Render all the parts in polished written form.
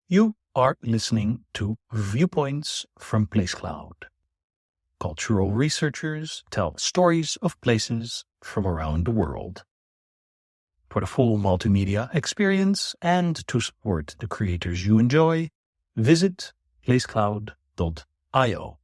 You are listening to Viewpoints from PlaceCloud. Cultural researchers tell stories of places from around the world. For the full multimedia experience and to support the creators you enjoy, visit placecloud.io.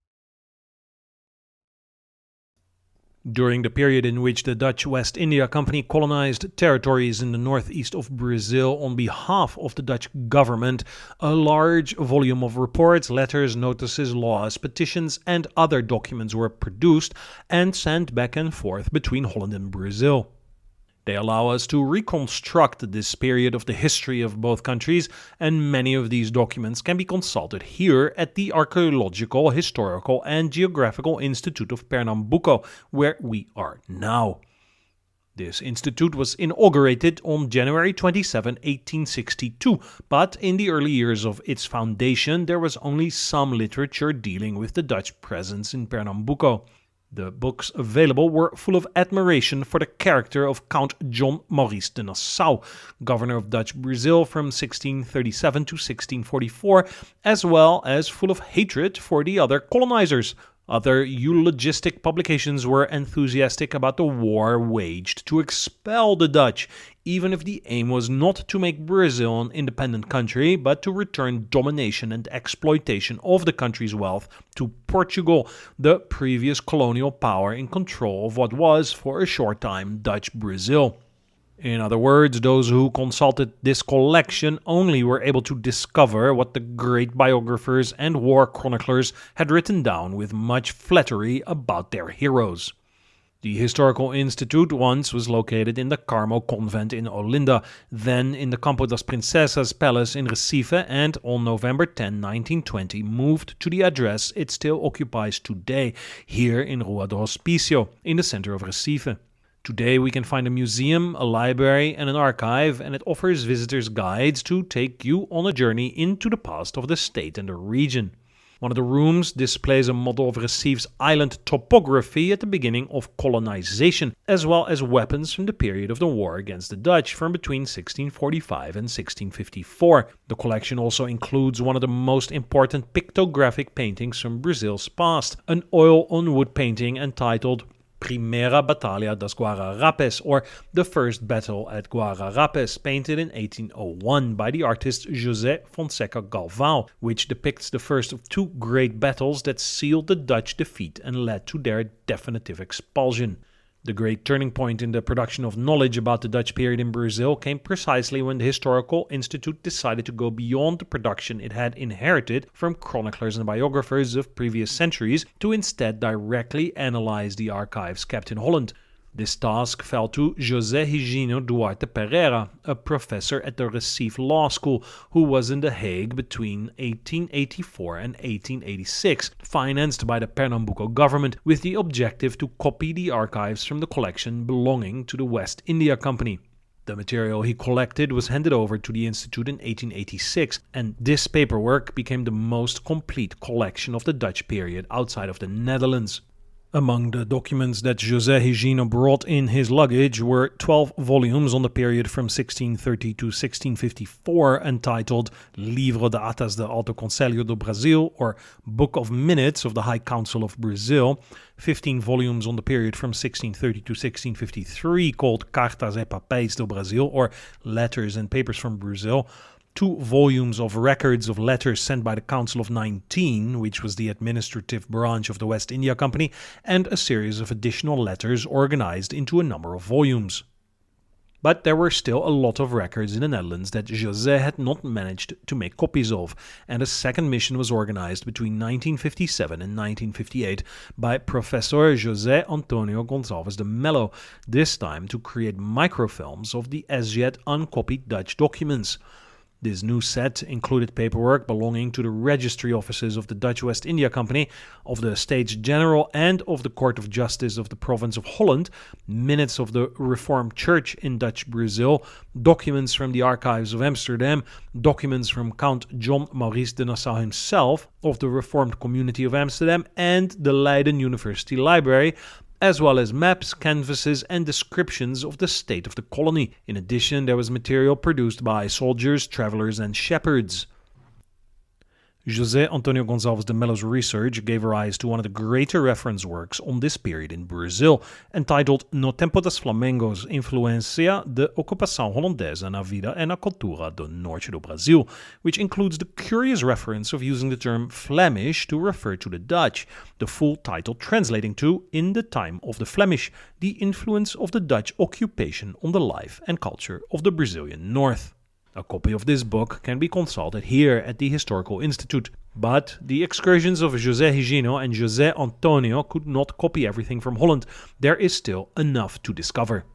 During the period in which the Dutch West India Company colonized territories in the northeast of Brazil on behalf of the Dutch government, a large volume of reports, letters, notices, laws, petitions, and other documents were produced and sent back and forth between Holland and Brazil. They allow us to reconstruct this period of the history of both countries, and many of these documents can be consulted here at the Archaeological, Historical, and Geographical Institute of Pernambuco, where we are now. This institute was inaugurated on January 27, 1862, but in the early years of its foundation there was only some literature dealing with the Dutch presence in Pernambuco. The books available were full of admiration for the character of Count John Maurice de Nassau, governor of Dutch Brazil from 1637 to 1644, as well as full of hatred for the other colonizers. Other eulogistic publications were enthusiastic about the war waged to expel the Dutch, even if the aim was not to make Brazil an independent country, but to return domination and exploitation of the country's wealth to Portugal, the previous colonial power in control of what was, for a short time, Dutch Brazil. In other words, those who consulted this collection only were able to discover what the great biographers and war chroniclers had written down with much flattery about their heroes. The Historical Institute once was located in the Carmel Convent in Olinda, then in the Campo das Princesas Palace in Recife, and on November 10, 1920 moved to the address it still occupies today, here in Rua do Hospício, in the center of Recife. Today we can find a museum, a library, and an archive, and it offers visitors guides to take you on a journey into the past of the state and the region. One of the rooms displays a model of Recife's island topography at the beginning of colonization, as well as weapons from the period of the war against the Dutch from between 1645 and 1654. The collection also includes one of the most important pictographic paintings from Brazil's past, an oil-on-wood painting entitled Primeira Batalha das Guararapes, or The First Battle at Guararapes, painted in 1801 by the artist José Fonseca Galvão, which depicts the first of two great battles that sealed the Dutch defeat and led to their definitive expulsion. The great turning point in the production of knowledge about the Dutch period in Brazil came precisely when the Historical Institute decided to go beyond the production it had inherited from chroniclers and biographers of previous centuries to instead directly analyze the archives kept in Holland. This task fell to José Higino Duarte Pereira, a professor at the Recife Law School, who was in The Hague between 1884 and 1886, financed by the Pernambuco government with the objective to copy the archives from the collection belonging to the West India Company. The material he collected was handed over to the Institute in 1886, and this paperwork became the most complete collection of the Dutch period outside of the Netherlands. Among the documents that José Higino brought in his luggage were 12 volumes on the period from 1630 to 1654 entitled Livro de Atas do Alto Conselho do Brasil, or Book of Minutes of the High Council of Brazil, 15 volumes on the period from 1630 to 1653 called Cartas e Papéis do Brasil, or Letters and Papers from Brazil, 2 volumes of records of letters sent by the Council of 19, which was the administrative branch of the West India Company, and a series of additional letters organized into a number of volumes. But there were still a lot of records in the Netherlands that José had not managed to make copies of, and a second mission was organized between 1957 and 1958 by Professor José Antonio Gonçalves de Mello, this time to create microfilms of the as yet uncopied Dutch documents. This new set included paperwork belonging to the registry offices of the Dutch West India Company, of the States General, and of the Court of Justice of the Province of Holland, minutes of the Reformed Church in Dutch Brazil, documents from the archives of Amsterdam, documents from Count John Maurice de Nassau himself, of the Reformed Community of Amsterdam, and the Leiden University Library, as well as maps, canvases, and descriptions of the state of the colony. In addition, there was material produced by soldiers, travelers, and shepherds. José Antonio Gonçalves de Melo's research gave rise to one of the greater reference works on this period in Brazil, entitled No Tempo dos Flamengos, Influência de Ocupação Holandesa na Vida e na Cultura do Norte do Brasil, which includes the curious reference of using the term Flemish to refer to the Dutch, the full title translating to In the Time of the Flemish, the influence of the Dutch occupation on the life and culture of the Brazilian North. A copy of this book can be consulted here at the Historical Institute, but the excursions of José Higino and José Antonio could not copy everything from Holland. There is still enough to discover.